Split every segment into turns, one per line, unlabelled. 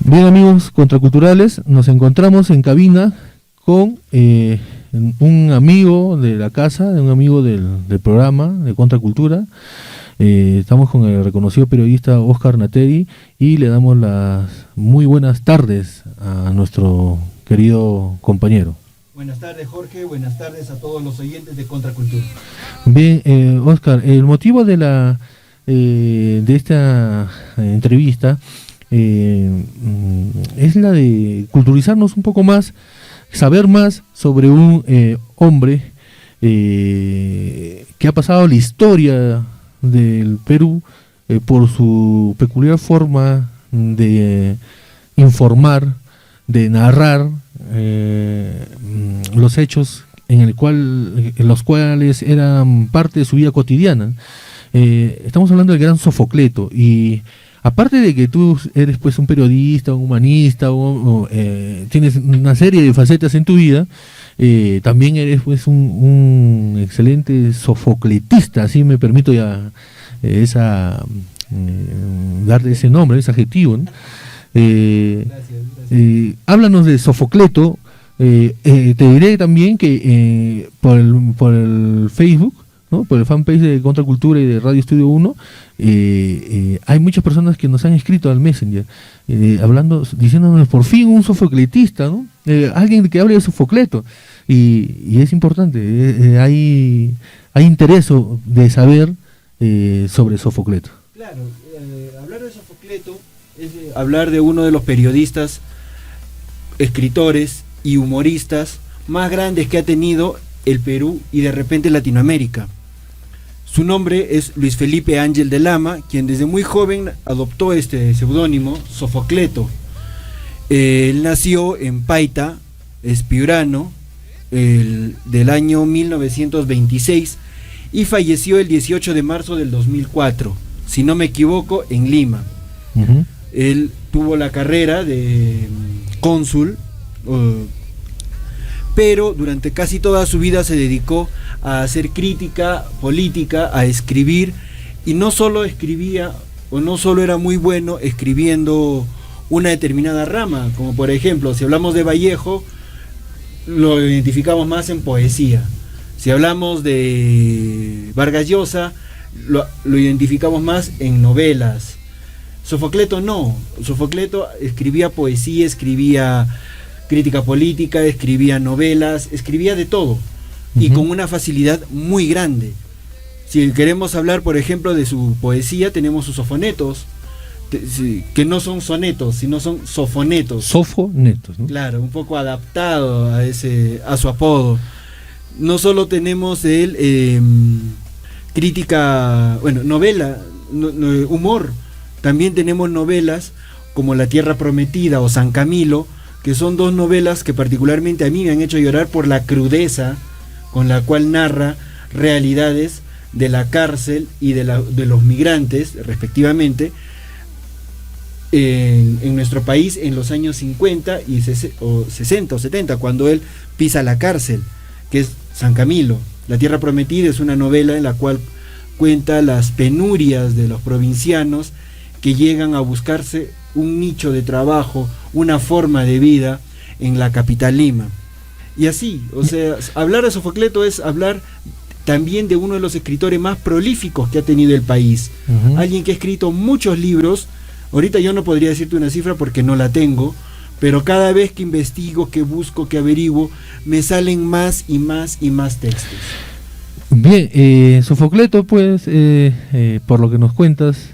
Bien, amigos contraculturales, nos encontramos en cabina con un amigo de la casa, un amigo del programa de Contracultura. Estamos con el reconocido periodista Oscar Nateri y le damos las muy buenas tardes a nuestro querido compañero.
Buenas tardes, Jorge, buenas tardes a todos los oyentes de Contracultura.
Bien, Oscar, el motivo de esta entrevista es la de culturizarnos un poco más, saber más sobre un hombre que ha pasado la historia del Perú por su peculiar forma de informar, de narrar los hechos en los cuales eran parte de su vida cotidiana. Estamos hablando del gran Sofocleto, y aparte de que tú eres pues un periodista, un humanista, tienes una serie de facetas en tu vida, también eres pues un excelente sofocletista, así me permito ya darle ese nombre, ese adjetivo, ¿no? Gracias. Háblanos de Sofocleto. Te diré también que por el Facebook, ¿no?, por el fanpage de Contracultura y de Radio Estudio 1, hay muchas personas que nos han escrito al Messenger, diciéndonos por fin un sofocletista, ¿no? Alguien que hable de Sofocleto, y es importante, hay interés de saber sobre Sofocleto.
Claro, hablar de Sofocleto es hablar de uno de los periodistas, escritores y humoristas más grandes que ha tenido el Perú y de repente Latinoamérica. Su nombre es Luis Felipe Ángel de Lama, quien desde muy joven adoptó este seudónimo, Sofocleto. Él nació en Paita, es piurano, del año 1926, y falleció el 18 de marzo del 2004, si no me equivoco, en Lima. Uh-huh. Él tuvo la carrera de cónsul, pero durante casi toda su vida se dedicó a hacer crítica política, a escribir, y no solo escribía, o no solo era muy bueno escribiendo una determinada rama, como por ejemplo, si hablamos de Vallejo, lo identificamos más en poesía. Si hablamos de Vargas Llosa, lo identificamos más en novelas. Sofocleto no, Sofocleto escribía poesía, escribía crítica política, escribía novelas, escribía de todo, y con una facilidad muy grande. Si queremos hablar, por ejemplo, de su poesía, tenemos sus sofonetos, que no son sonetos, sino son sofonetos.
Sofonetos, ¿no?
Claro, un poco adaptado a su apodo. No solo tenemos de él crítica, novela, humor. También tenemos novelas como La Tierra Prometida o San Camilo, que son dos novelas que particularmente a mí me han hecho llorar por la crudeza con la cual narra realidades de la cárcel y de los migrantes, respectivamente, en nuestro país en los años 50 y 60 o 70, cuando él pisa la cárcel, que es San Camilo. La Tierra Prometida es una novela en la cual cuenta las penurias de los provincianos que llegan a buscarse un nicho de trabajo, una forma de vida en la capital Lima. Y así, hablar de Sofocleto es hablar también de uno de los escritores más prolíficos que ha tenido el país. Uh-huh. Alguien que ha escrito muchos libros. Ahorita yo no podría decirte una cifra porque no la tengo, pero cada vez que investigo, que busco, que averiguo, me salen más y más y más textos.
Bien, Sofocleto, pues, por lo que nos cuentas,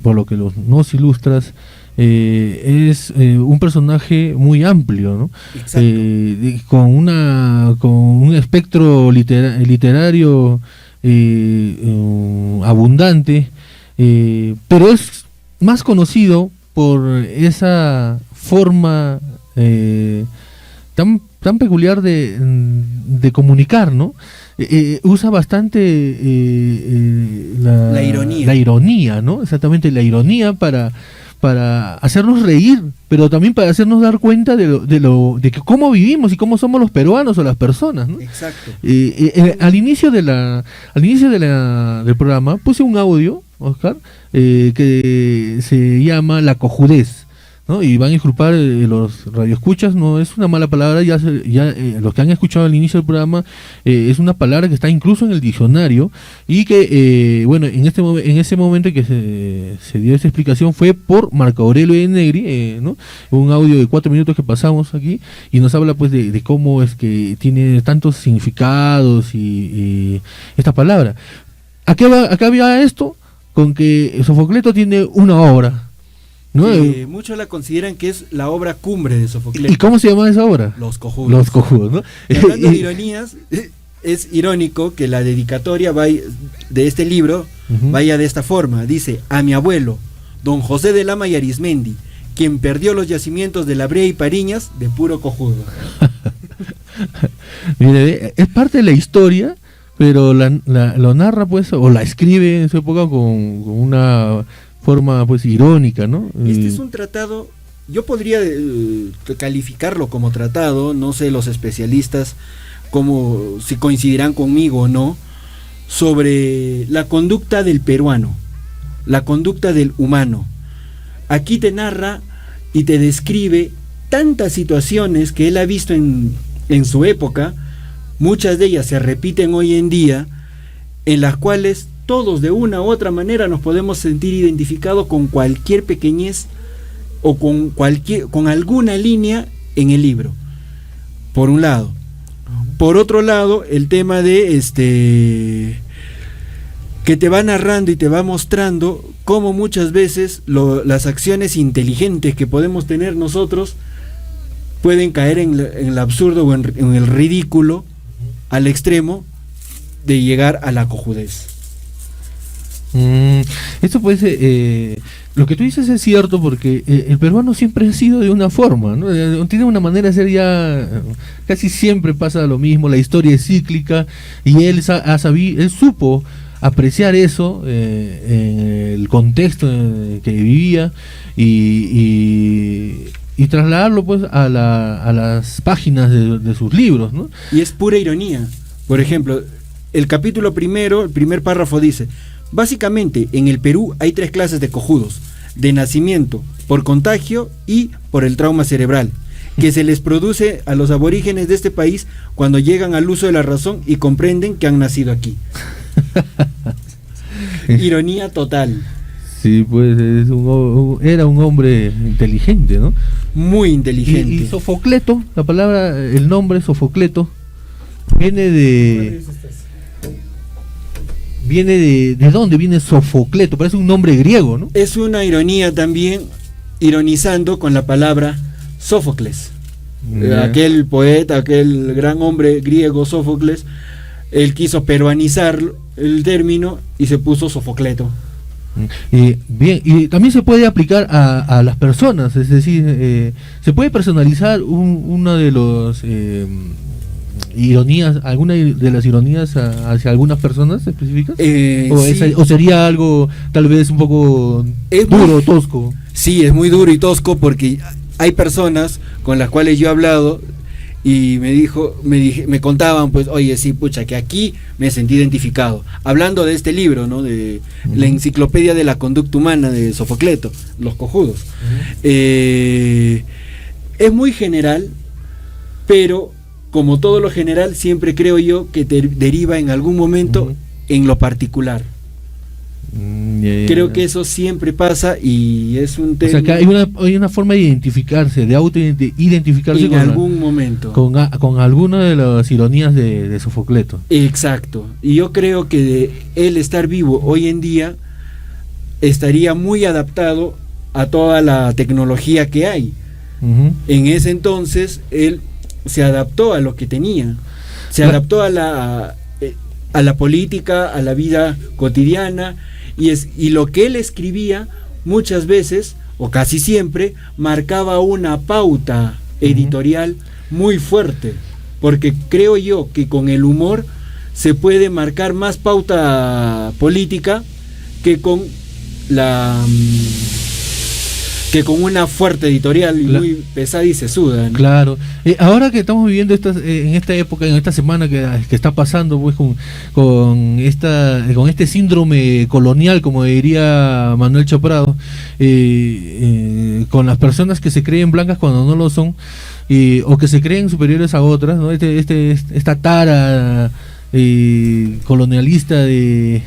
por lo que nos ilustras, es un personaje muy amplio, ¿no? Con un espectro literario abundante, pero es más conocido por esa forma tan peculiar de comunicar, ¿no? Usa bastante la ironía, ¿no? Exactamente, la ironía para hacernos reír, pero también para hacernos dar cuenta de que cómo vivimos y cómo somos los peruanos o las personas, ¿no?
Exacto.
Al inicio del programa puse un audio, Oscar, que se llama La Cojudez, ¿no? Y van a disculpar los radioescuchas, no es una mala palabra, los que han escuchado al inicio del programa, es una palabra que está incluso en el diccionario, y que, bueno, en ese momento que se dio esa explicación fue por Marco Aurelio de Negri, ¿no? Un audio de 4 minutos que pasamos aquí, y nos habla pues de cómo es que tiene tantos significados y esta palabra. Acá había esto, con que Sofocleto tiene una obra, ¿no?
Muchos la consideran que es la obra cumbre de Sofocleto.
¿Y cómo se llama esa obra?
Los Cojudos.
Los Cojudos, ¿no?
Y hablando de ironías, es irónico que la dedicatoria de este libro vaya de esta forma. Dice: a mi abuelo, don José de Lama y Arismendi, quien perdió los yacimientos de La Brea y Pariñas de puro cojudo.
Mire, es parte de la historia, pero lo narra pues, o la escribe en su época con una forma pues irónica, ¿no?
Este es un tratado, yo podría calificarlo como tratado, no sé los especialistas si coincidirán conmigo o no, sobre la conducta del peruano, la conducta del humano. Aquí te narra y te describe tantas situaciones que él ha visto en su época, muchas de ellas se repiten hoy en día, en las cuales todos de una u otra manera nos podemos sentir identificados con cualquier pequeñez o con alguna línea en el libro, por un lado. Por otro lado, el tema de que te va narrando y te va mostrando cómo muchas veces las acciones inteligentes que podemos tener nosotros pueden caer en el absurdo o en el ridículo, al extremo de llegar a la cojudez.
Esto pues, lo que tú dices es cierto, porque el peruano siempre ha sido de una forma, ¿no? Tiene una manera de ser, ya casi siempre pasa lo mismo, la historia es cíclica, y él supo apreciar eso, el contexto en que vivía, y trasladarlo pues a las páginas de sus libros, ¿no?
Y es pura ironía. Por ejemplo, el capítulo primero, el primer párrafo dice: básicamente, en el Perú hay 3 clases de cojudos: de nacimiento, por contagio y por el trauma cerebral, que se les produce a los aborígenes de este país cuando llegan al uso de la razón y comprenden que han nacido aquí. Ironía total.
Sí, pues era un hombre inteligente, ¿no?
Muy inteligente.
Y Sofocleto, la palabra, el nombre Sofocleto, viene de dónde viene Sofocleto, parece un nombre griego, ¿no?
Es una ironía también, ironizando con la palabra Sófocles. Aquel poeta, aquel gran hombre griego Sófocles, él quiso peruanizar el término y se puso Sofocleto.
Bien, y también se puede aplicar a las personas, es decir, se puede personalizar una de los ironías, alguna de las ironías hacia algunas personas específicas,
sí.
O sería algo tal vez un poco duro, tosco.
Sí, es muy duro y tosco, porque hay personas con las cuales yo he hablado y me contaban, pues, oye, sí, pucha, que aquí me sentí identificado, hablando de este libro, ¿no? De la enciclopedia de la conducta humana de Sofocleto, Los Cojudos. Es muy general, pero como todo lo general, siempre creo yo que deriva en algún momento en lo particular. Creo que eso siempre pasa, y es un tema.
O sea, que hay una forma de identificarse, de autoidentificarse
en algún momento
con alguna de las ironías de Sofocleto.
Exacto. Y yo creo que de él estar vivo hoy en día estaría muy adaptado a toda la tecnología que hay. En ese entonces él se adaptó a lo que tenía, se adaptó a la política, a la vida cotidiana, y lo que él escribía muchas veces, o casi siempre, marcaba una pauta editorial muy fuerte, porque creo yo que con el humor se puede marcar más pauta política que con que con una fuerte editorial y muy pesada y sesuda, ¿no?
Claro. Ahora que estamos viviendo en esta época, en esta semana que está pasando, pues con este síndrome colonial, como diría Manuel Choprado, con las personas que se creen blancas cuando no lo son, o que se creen superiores a otras, ¿no? Esta tara colonialista de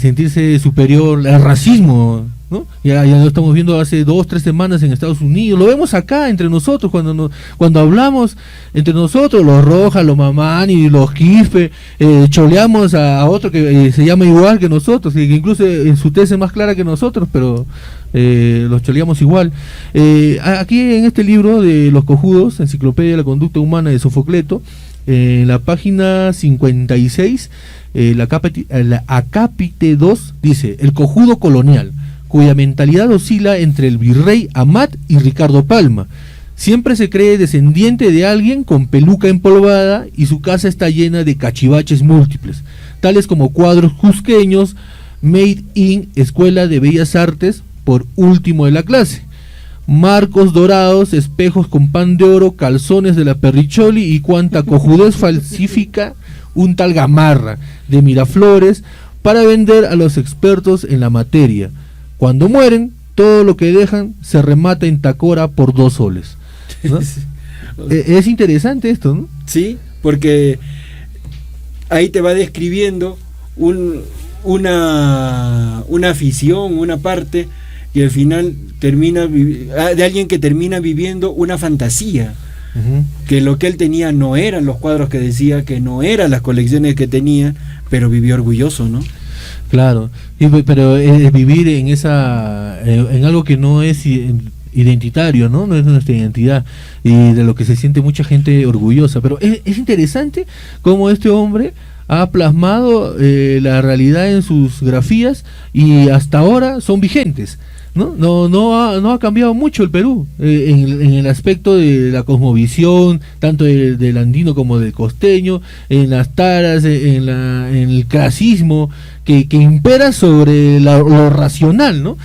sentirse superior, el racismo, ¿no? Ya lo estamos viendo hace 2-3 semanas en Estados Unidos, lo vemos acá entre nosotros, cuando hablamos entre nosotros, los Rojas, los Mamani, los Quispe, choleamos a otro que se llama igual que nosotros, que incluso en su tesis es más clara que nosotros, pero los choleamos igual. Aquí en este libro de Los Cojudos, Enciclopedia de la Conducta Humana de Sofocleto, en la página 56, la acápite 2 dice: el cojudo colonial, cuya mentalidad oscila entre el virrey Amat y Ricardo Palma. Siempre se cree descendiente de alguien con peluca empolvada y su casa está llena de cachivaches múltiples, tales como cuadros cusqueños, made in Escuela de Bellas Artes, por último de la clase, marcos dorados, espejos con pan de oro, calzones de la Perricholi y cuanta cojudez falsifica un tal Gamarra de Miraflores para vender a los expertos en la materia. Cuando mueren, todo lo que dejan se remata en Tacora por 2 soles, ¿no? Es interesante esto, ¿no?
Sí, porque ahí te va describiendo una afición, una parte, y al final termina de alguien que termina viviendo una fantasía. Uh-huh. Que lo que él tenía no eran los cuadros que decía, que no eran las colecciones que tenía, pero vivió orgulloso, ¿no?
Claro, pero vivir en algo que no es identitario, ¿no? No es nuestra identidad, y de lo que se siente mucha gente orgullosa. Pero es interesante cómo este hombre ha plasmado la realidad en sus grafías y hasta ahora son vigentes. No ha cambiado mucho el Perú en el aspecto de la cosmovisión, tanto del andino como del costeño, en las taras, en el clasismo que impera sobre lo racional, ¿no?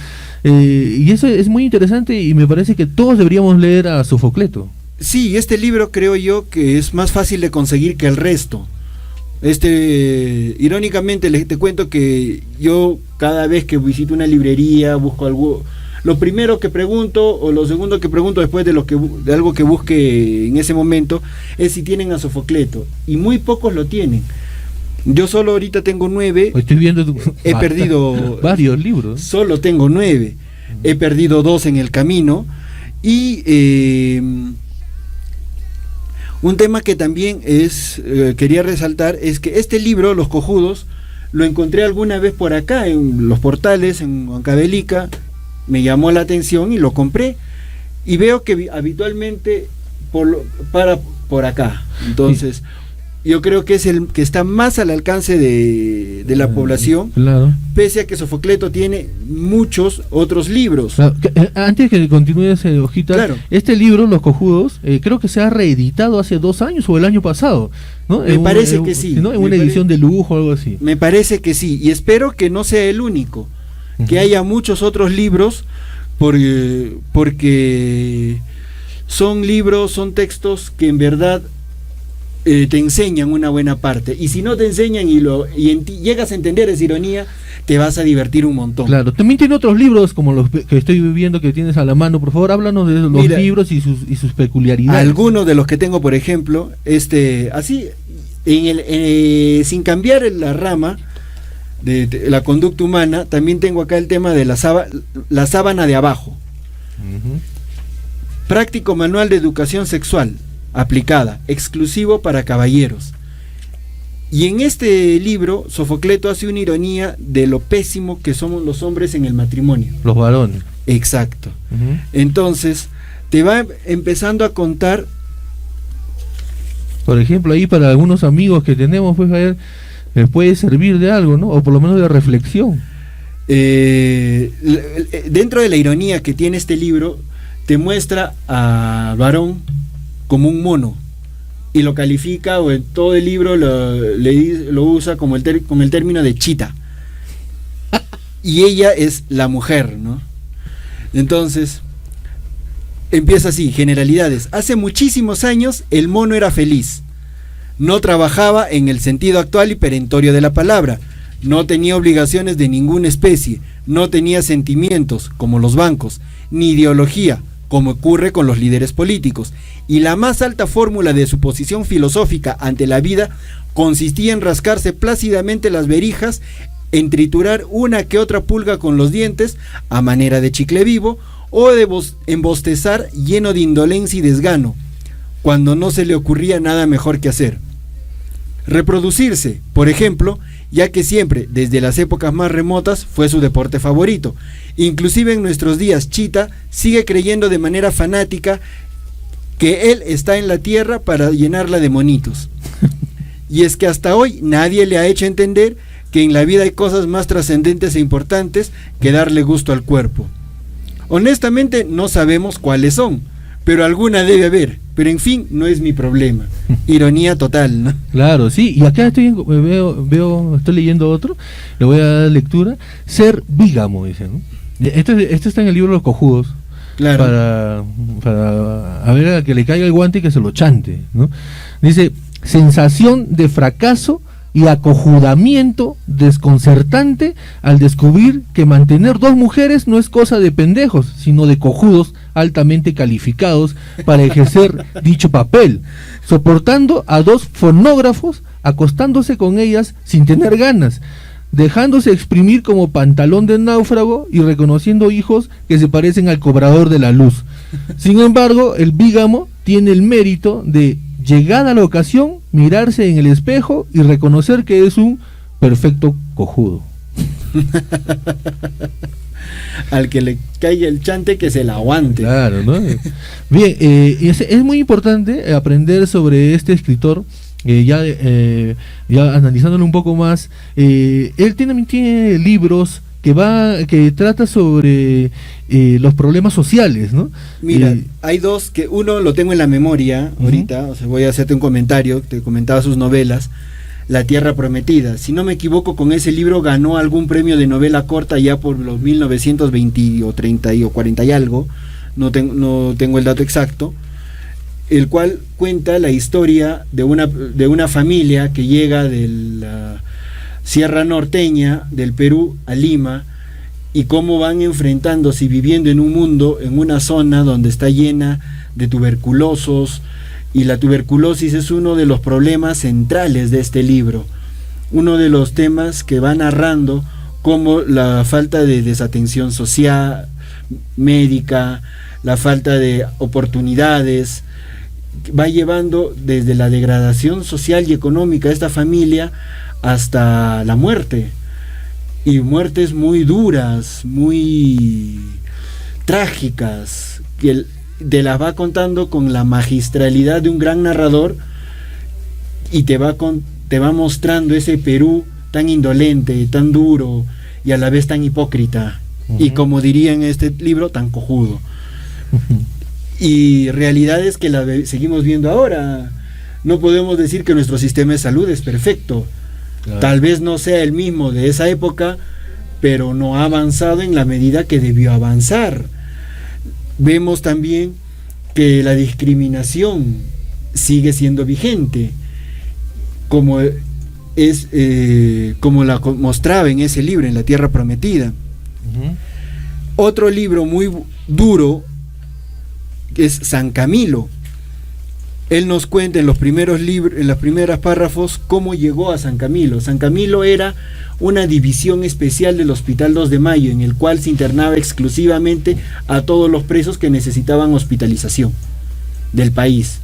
Y eso es muy interesante, y me parece que todos deberíamos leer a Sofocleto.
Sí, este libro creo yo que es más fácil de conseguir que el resto. Irónicamente te cuento que yo cada vez que visito una librería busco algo, lo primero que pregunto o lo segundo que pregunto después de algo que busque en ese momento es si tienen a Sofocleto, y muy pocos lo tienen. Yo solo ahorita tengo 9.
Estoy viendo
he perdido
varios libros.
Solo tengo 9. He perdido 2 en el camino. Y un tema que también quería resaltar es que este libro, Los Cojudos, lo encontré alguna vez por acá en los portales, en Huancavelica, me llamó la atención y lo compré, y veo que habitualmente para por acá. Entonces, yo creo que es el que está más al alcance de la población,
claro.
Pese a que Sofocleto tiene muchos otros libros.
Claro. Antes que continúes, Hojita, claro. Este libro, Los Cojudos, creo que se ha reeditado hace 2 años o el año pasado, ¿no?
Me parece que sí.
¿No? En una edición de lujo o algo así.
Me parece que sí, y espero que no sea el único, que haya muchos otros libros, porque son libros, son textos que en verdad te enseñan una buena parte, y si no te enseñan y llegas a entender esa ironía, te vas a divertir un montón.
Claro, también tiene otros libros como los que estoy viendo que tienes a la mano. Por favor, háblanos de los libros y sus peculiaridades.
Algunos de los que tengo, por ejemplo, así sin cambiar la rama de la conducta humana, también tengo acá el tema de la sábana de abajo. Uh-huh. Práctico manual de educación sexual aplicada, exclusivo para caballeros. Y en este libro, Sofocleto hace una ironía de lo pésimo que somos los hombres en el matrimonio.
Los varones.
Exacto.
Uh-huh.
Entonces, te va empezando a contar.
Por ejemplo, ahí para algunos amigos que tenemos, pues, a ver, les puede servir de algo, ¿no? O por lo menos de reflexión.
Dentro de la ironía que tiene este libro, te muestra al varón como un mono, y lo califica, o en todo el libro lo usa con el término de chita, y ella es la mujer, ¿no? Entonces, empieza así, generalidades. Hace muchísimos años el mono era feliz. No trabajaba en el sentido actual y perentorio de la palabra. No tenía obligaciones de ninguna especie. No tenía sentimientos, como los bancos, ni ideología, como ocurre con los líderes políticos. Y la más alta fórmula de su posición filosófica ante la vida consistía en rascarse plácidamente las verijas, en triturar una que otra pulga con los dientes, a manera de chicle vivo, o de embostezar lleno de indolencia y desgano, cuando no se le ocurría nada mejor que hacer. Reproducirse, por ejemplo, ya que siempre, desde las épocas más remotas, fue su deporte favorito. Inclusive en nuestros días, Chita sigue creyendo de manera fanática que él está en la tierra para llenarla de monitos. Y es que hasta hoy nadie le ha hecho entender que en la vida hay cosas más trascendentes e importantes que darle gusto al cuerpo. Honestamente no sabemos cuáles son, pero alguna debe haber. Pero en fin, no es mi problema. Ironía total, ¿no?
Claro, sí. Y acá estoy leyendo otro, le voy a dar lectura. Ser bígamo, dice, ¿no? Esto está en el libro Los Cojudos.
Claro.
Para a ver a que le caiga el guante y que se lo chante, ¿no? Dice, sensación de fracaso y acojudamiento desconcertante al descubrir que mantener dos mujeres no es cosa de pendejos, sino de cojudos altamente calificados para ejercer dicho papel, soportando a dos fonógrafos, acostándose con ellas sin tener ganas, dejándose exprimir como pantalón de náufrago y reconociendo hijos que se parecen al cobrador de la luz. Sin embargo, el bígamo tiene el mérito de, llegada la ocasión, mirarse en el espejo y reconocer que es un perfecto cojudo.
Al que le caiga el chante, que se la aguante.
Claro, ¿no? Bien, es muy importante aprender sobre este escritor. Ya analizándolo un poco más, él tiene libros que trata sobre los problemas sociales, ¿no?
Mira, hay dos que uno lo tengo en la memoria ahorita, o sea, voy a hacerte un comentario, te comentaba sus novelas. La Tierra Prometida, si no me equivoco, con ese libro ganó algún premio de novela corta ya por los 1920 o 30 o 40 y algo, no tengo el dato exacto, el cual cuenta la historia de una familia que llega de la Sierra Norteña del Perú a Lima, y cómo van enfrentándose y viviendo en un mundo, en una zona donde está llena de tuberculosos, y la tuberculosis es uno de los problemas centrales de este libro, uno de los temas que va narrando como la falta de desatención social, médica, la falta de oportunidades, va llevando desde la degradación social y económica de esta familia hasta la muerte, y muertes muy duras, muy trágicas, que te las va contando con la magistralidad de un gran narrador, y te va mostrando ese Perú tan indolente, tan duro y a la vez tan hipócrita, y como diría en este libro, tan cojudo. Y realidades que seguimos viendo ahora. No podemos decir que nuestro sistema de salud es perfecto. Claro. Tal vez no sea el mismo de esa época, pero no ha avanzado en la medida que debió avanzar. Vemos también que la discriminación sigue siendo vigente, como la mostraba en ese libro, en La Tierra Prometida. Otro libro muy duro es San Camilo. Él nos cuenta en los primeros libros, en los primeros párrafos, cómo llegó a San Camilo. San Camilo era una división especial del Hospital 2 de Mayo, en el cual se internaba exclusivamente a todos los presos que necesitaban hospitalización del país.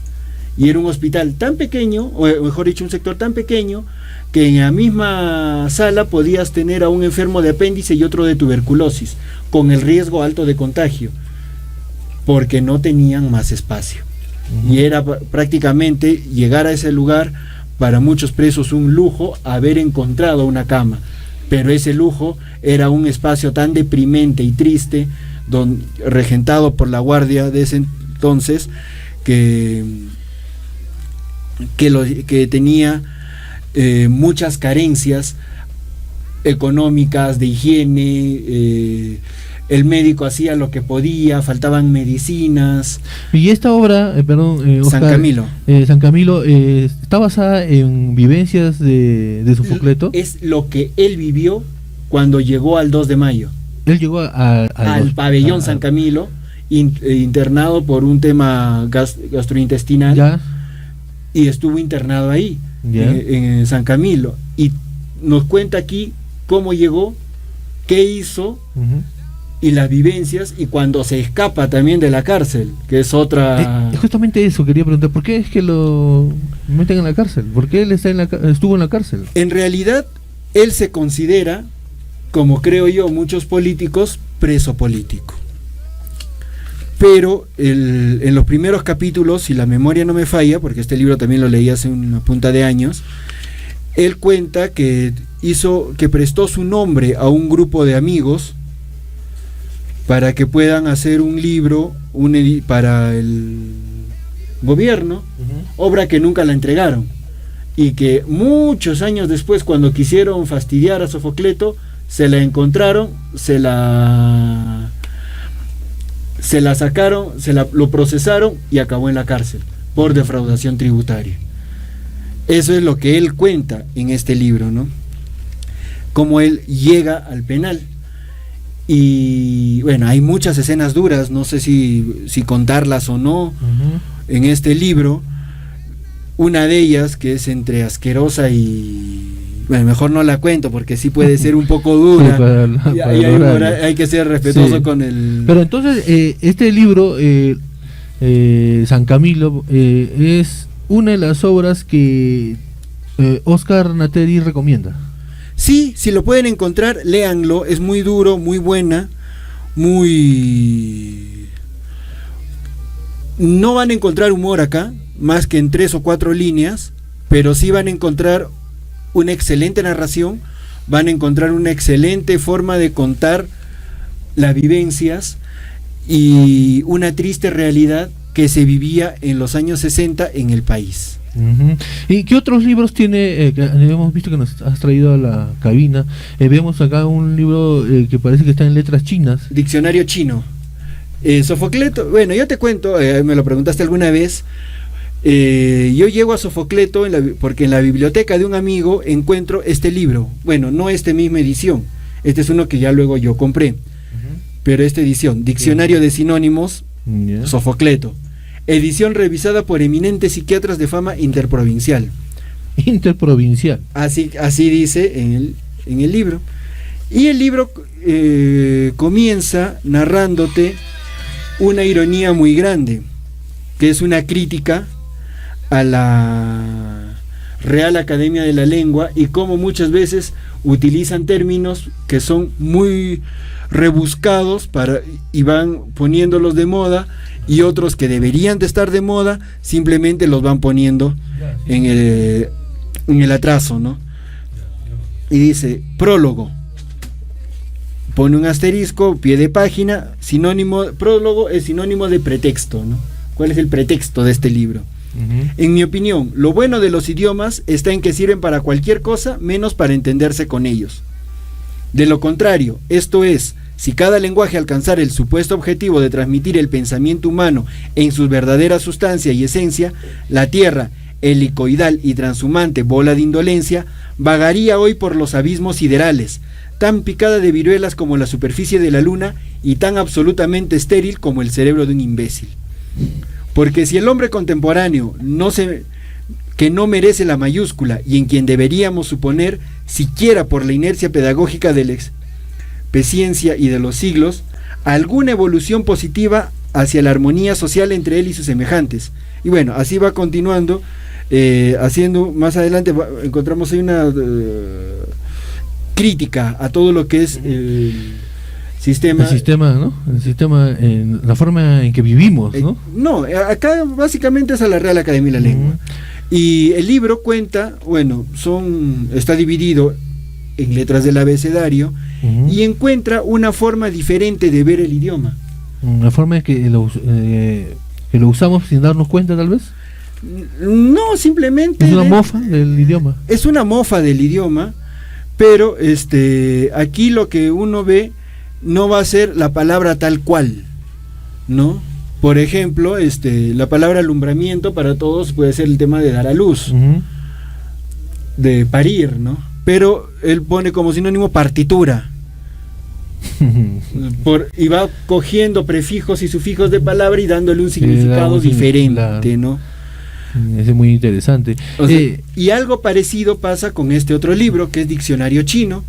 Y era un hospital tan pequeño, o mejor dicho, un sector tan pequeño, que en la misma sala podías tener a un enfermo de apéndice y otro de tuberculosis, con el riesgo alto de contagio, porque no tenían más espacio. Y era prácticamente llegar a ese lugar para muchos presos un lujo haber encontrado una cama, pero ese lujo era un espacio tan deprimente y triste, regentado por la guardia de ese entonces, que tenía muchas carencias económicas, de higiene, el médico hacía lo que podía, faltaban medicinas.
Y esta obra, Oscar,
San Camilo.
San Camilo está basada en vivencias de Sofocleto.
Es lo que él vivió cuando llegó al 2 de mayo.
Él llegó
al pabellón San Camilo, internado por un tema gastrointestinal.
Ya.
Y estuvo internado ahí, en San Camilo. Y nos cuenta aquí cómo llegó, qué hizo, y las vivencias, y cuando se escapa también de la cárcel, que es otra...
Justamente eso quería preguntar, ¿por qué es que lo meten en la cárcel? ¿Por qué él estuvo en la cárcel?
En realidad, él se considera, como creo yo muchos políticos, preso político. Pero en los primeros capítulos, si la memoria no me falla, porque este libro también lo leí hace una punta de años, él cuenta que prestó su nombre a un grupo de amigos para que puedan hacer un libro para el gobierno, obra que nunca la entregaron, y que muchos años después, cuando quisieron fastidiar a Sofocleto, se la encontraron, se la sacaron, lo procesaron y acabó en la cárcel por defraudación tributaria. Eso es lo que él cuenta en este libro, ¿no? Cómo él llega al penal. Y bueno, hay muchas escenas duras, no sé si contarlas o no, en este libro. Una de ellas, que es entre asquerosa y... Bueno, mejor no la cuento porque sí puede ser un poco dura. Sí, hay que ser respetuoso con el...
Pero entonces, este libro, San Camilo, es una de las obras que Oscar Nateri recomienda.
Sí, si lo pueden encontrar, léanlo, es muy duro, muy buena, no van a encontrar humor acá, más que en 3 o 4 líneas, pero sí van a encontrar una excelente narración, van a encontrar una excelente forma de contar las vivencias y una triste realidad que se vivía en los años 60 en el país.
¿Y qué otros libros tiene? Hemos visto que nos has traído a la cabina. Vemos acá un libro que parece que está en letras chinas.
Diccionario chino. Sofocleto, bueno, yo te cuento, me lo preguntaste alguna vez. Yo llego a Sofocleto porque en la biblioteca de un amigo encuentro este libro. Bueno, no esta misma edición. Este es uno que ya luego yo compré. Pero esta edición, Diccionario de Sinónimos, Sofocleto. Edición revisada por eminentes psiquiatras de fama interprovincial.
Interprovincial.
Así dice en el libro. Y el libro comienza narrándote una ironía muy grande, que es una crítica a la Real Academia de la Lengua y cómo muchas veces utilizan términos que son muy rebuscados y van poniéndolos de moda, y otros que deberían de estar de moda simplemente los van poniendo en el atraso, ¿no? Y dice, prólogo, pone un asterisco, pie de página, prólogo es sinónimo de pretexto, ¿no? ¿Cuál es el pretexto de este libro? En mi opinión, lo bueno de los idiomas está en que sirven para cualquier cosa menos para entenderse con ellos. De lo contrario, esto es, si cada lenguaje alcanzara el supuesto objetivo de transmitir el pensamiento humano en su verdadera sustancia y esencia, la tierra, helicoidal y transhumante bola de indolencia, vagaría hoy por los abismos siderales, tan picada de viruelas como la superficie de la luna y tan absolutamente estéril como el cerebro de un imbécil. Porque si el hombre contemporáneo que no merece la mayúscula y en quien deberíamos suponer, siquiera por la inercia pedagógica de la expeciencia y de los siglos, alguna evolución positiva hacia la armonía social entre él y sus semejantes. Y bueno, así va continuando, haciendo, más adelante encontramos ahí una crítica a todo lo que es el sistema, ¿no?
El sistema, la forma en que vivimos, ¿no?
No, acá básicamente es a la Real Academia de la Lengua. Y el libro cuenta, bueno, está dividido en letras del abecedario y encuentra una forma diferente de ver el idioma.
Una forma que lo usamos sin darnos cuenta, tal vez.
No, simplemente...
Es una mofa del idioma.
Es una mofa del idioma, pero aquí lo que uno ve no va a ser la palabra tal cual, ¿no? Por ejemplo, la palabra alumbramiento para todos puede ser el tema de dar a luz, de parir, ¿no? Pero él pone como sinónimo partitura. Y va cogiendo prefijos y sufijos de palabra y dándole un significado diferente, ¿no?
Eso es muy interesante.
O sea, y algo parecido pasa con este otro libro, que es Diccionario Chino,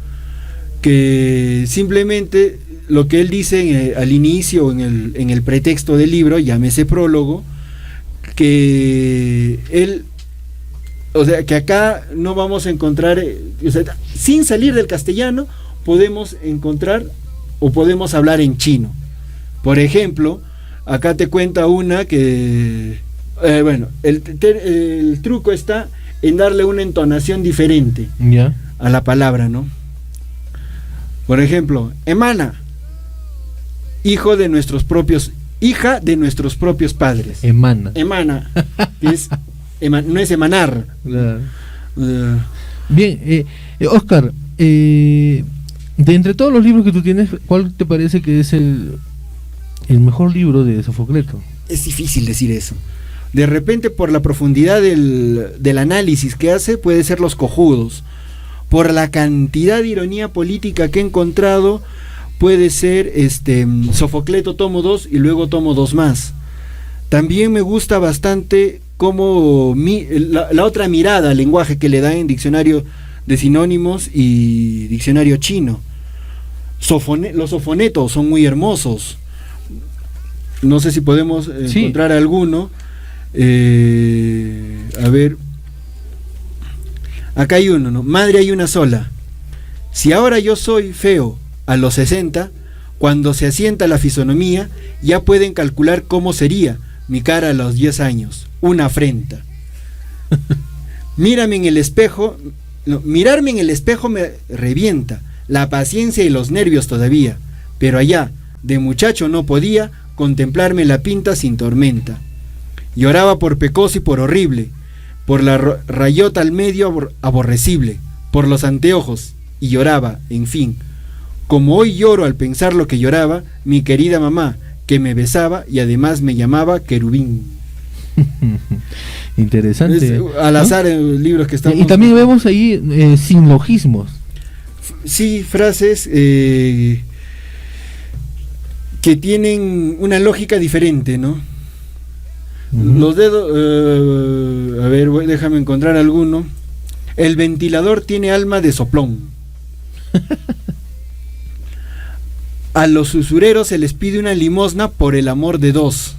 que simplemente lo que él dice al inicio, en el pretexto del libro, llámese prólogo, que él, o sea, que acá no vamos a encontrar, o sea, sin salir del castellano, podemos encontrar o podemos hablar en chino. Por ejemplo, acá te cuenta una que, bueno, el truco está en darle una entonación diferente a la palabra, ¿no? Por ejemplo, emana, hija de nuestros propios padres.
Emana,
que no es emanar.
Claro. Bien, Oscar, de entre todos los libros que tú tienes, ¿cuál te parece que es el mejor libro de Sofocleto?
Es difícil decir eso. De repente, por la profundidad del análisis que hace, puede ser Los Cojudos. Por la cantidad de ironía política que he encontrado, puede ser Sofocleto tomo 2 y luego tomo 2 más. También me gusta bastante como la otra mirada al lenguaje que le da en Diccionario de Sinónimos y Diccionario Chino. Los sofonetos son muy hermosos. No sé si podemos encontrar alguno. A ver, acá hay uno, ¿no? Madre hay una sola. Si ahora yo soy feo a los 60, cuando se asienta la fisonomía, ya pueden calcular cómo sería mi cara a los 10 años. Una afrenta. Mirarme en el espejo me revienta, la paciencia y los nervios todavía, pero allá, de muchacho no podía contemplarme la pinta sin tormenta. Lloraba por pecoso y por horrible, por la rayota al medio aborrecible, por los anteojos, y lloraba, en fin. Como hoy lloro al pensar lo que lloraba, mi querida mamá, que me besaba y además me llamaba querubín.
Interesante.
Al azar, en libros que estamos...
Y también vemos ahí sinlogismos.
Sí, frases que tienen una lógica diferente, ¿no? Los dedos... a ver, déjame encontrar alguno. El ventilador tiene alma de soplón. A los usureros se les pide una limosna por el amor de dos.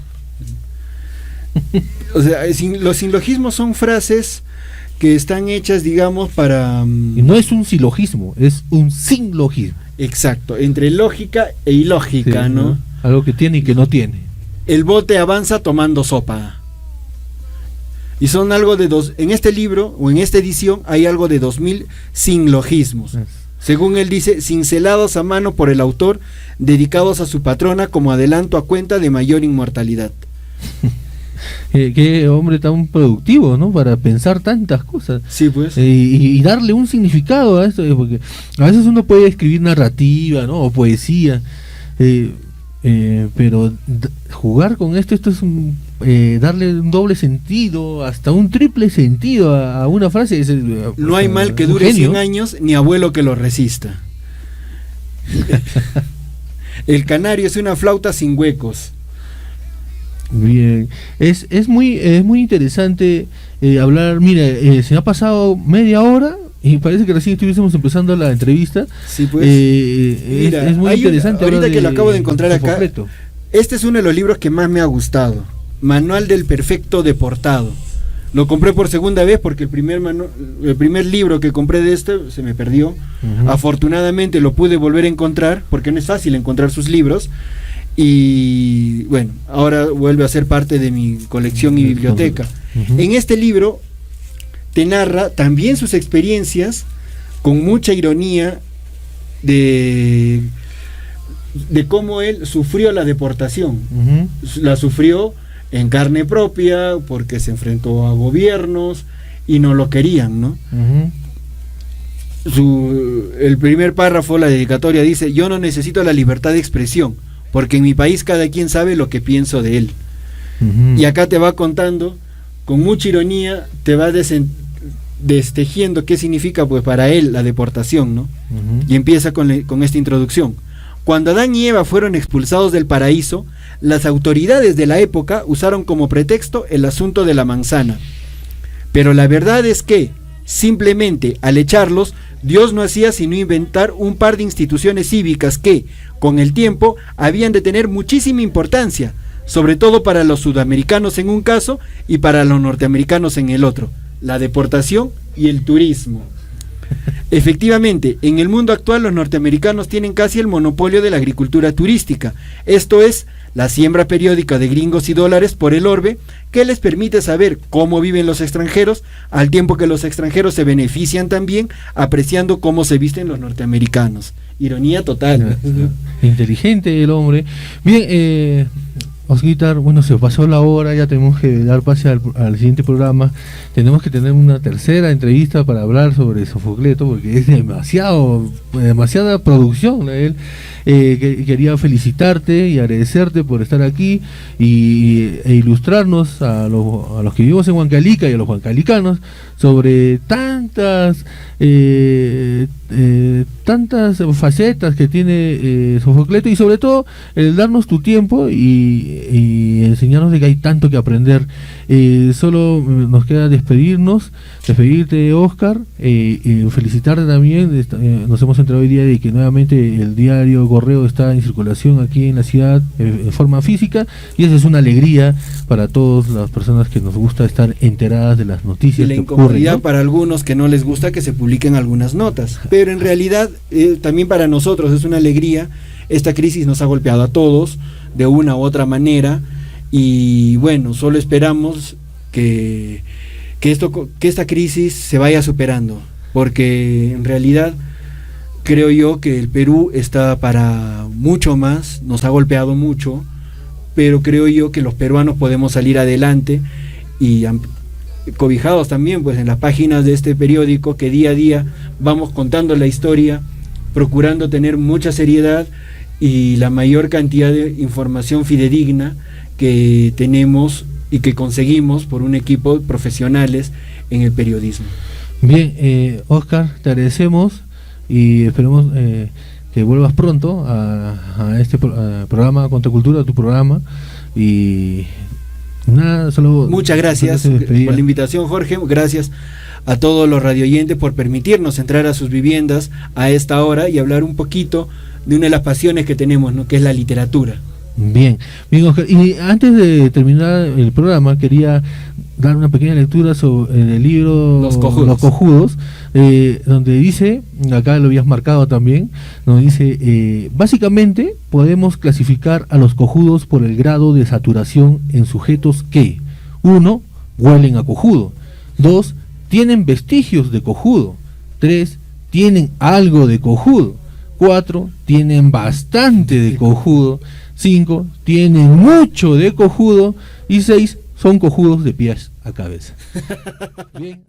O sea, los silogismos son frases que están hechas, digamos, para...
Y no es un silogismo, es un sinlogismo.
Exacto, entre lógica e ilógica, sí, ¿no?
Algo que tiene y que no tiene.
El bote avanza tomando sopa. Y son algo de en este libro, o en esta edición, hay algo de 2000 sinlogismos. Según él dice, cincelados a mano por el autor, dedicados a su patrona como adelanto a cuenta de mayor inmortalidad.
Qué hombre tan productivo, ¿no? Para pensar tantas cosas.
Sí, pues.
Y darle un significado a esto, porque a veces uno puede escribir narrativa, ¿no? O poesía, pero jugar con esto es darle un doble sentido, hasta un triple sentido a una frase.
No hay mal que dure 100 años, ni abuelo que lo resista. El canario es una flauta sin huecos.
Bien, es muy interesante hablar. Mira, se ha pasado media hora y parece que recién estuviésemos empezando la entrevista.
Sí, pues.
Mira, es muy interesante.
Ahorita que lo acabo de encontrar acá, este es uno de los libros que más me ha gustado. Manual del Perfecto Deportado. Lo compré por segunda vez porque el primer libro que compré de este se me perdió. Afortunadamente lo pude volver a encontrar, porque no es fácil encontrar sus libros. Y bueno, ahora vuelve a ser parte de mi colección y biblioteca. En este libro te narra también sus experiencias con mucha ironía de cómo él sufrió la deportación. La sufrió en carne propia porque se enfrentó a gobiernos y no lo querían, ¿no? el primer párrafo, la dedicatoria dice: yo no necesito la libertad de expresión, porque en mi país cada quien sabe lo que pienso de él. Y acá te va contando, con mucha ironía, te va destejiendo qué significa pues para él la deportación, ¿no? Y empieza con esta introducción. Cuando Adán y Eva fueron expulsados del paraíso, las autoridades de la época usaron como pretexto el asunto de la manzana. Pero la verdad es que, simplemente al echarlos, Dios no hacía sino inventar un par de instituciones cívicas que, con el tiempo, habían de tener muchísima importancia, sobre todo para los sudamericanos en un caso y para los norteamericanos en el otro: la deportación y el turismo. Efectivamente, en el mundo actual los norteamericanos tienen casi el monopolio de la agricultura turística, esto es, la siembra periódica de gringos y dólares por el orbe, que les permite saber cómo viven los extranjeros, al tiempo que los extranjeros se benefician también apreciando cómo se visten los norteamericanos. Ironía total.
Inteligente el hombre. Bien, Osquitar, bueno, se pasó la hora, ya tenemos que dar pase al siguiente programa. Tenemos que tener una tercera entrevista para hablar sobre Sofocleto, porque es demasiada producción de él. Quería felicitarte y agradecerte por estar aquí e ilustrarnos a los que vivimos en Huancalica y a los huancalicanos sobre tantas facetas que tiene Sofocleto, y sobre todo el darnos tu tiempo y enseñarnos de que hay tanto que aprender. Solo nos queda despedirte, Oscar, felicitarte también. Nos hemos enterado hoy día de que nuevamente el diario Correo está en circulación aquí en la ciudad en forma física, y esa es una alegría para todas las personas que nos gusta estar enteradas de las noticias.
Y la incomodidad, ¿no?, para algunos que no les gusta que se publiquen algunas notas, pero en realidad también para nosotros es una alegría. Esta crisis nos ha golpeado a todos de una u otra manera, y bueno, solo esperamos que esta crisis se vaya superando, porque en realidad creo yo que el Perú está para mucho más. Nos ha golpeado mucho, pero creo yo que los peruanos podemos salir adelante, y cobijados también pues en las páginas de este periódico, que día a día vamos contando la historia, procurando tener mucha seriedad y la mayor cantidad de información fidedigna que tenemos y que conseguimos por un equipo de profesionales en el periodismo.
Bien, Oscar, te agradecemos y esperemos que vuelvas pronto a este programa Contracultura, tu programa. Y nada, solo
muchas gracias por la invitación, Jorge. Gracias a todos los radioyentes por permitirnos entrar a sus viviendas a esta hora y hablar un poquito de una de las pasiones que tenemos, ¿no?, que es la literatura.
Bien, Oscar. Y antes de terminar el programa, quería dar una pequeña lectura sobre el libro Los Cojudos, donde dice, acá lo habías marcado también, donde dice, básicamente podemos clasificar a los cojudos por el grado de saturación en sujetos que: 1. Huelen a cojudo; 2. Tienen vestigios de cojudo; 3. Tienen algo de cojudo; 4. Tienen bastante de cojudo; 5. Tienen mucho de cojudo; y 6. Son cojudos de pies a cabeza. Bien.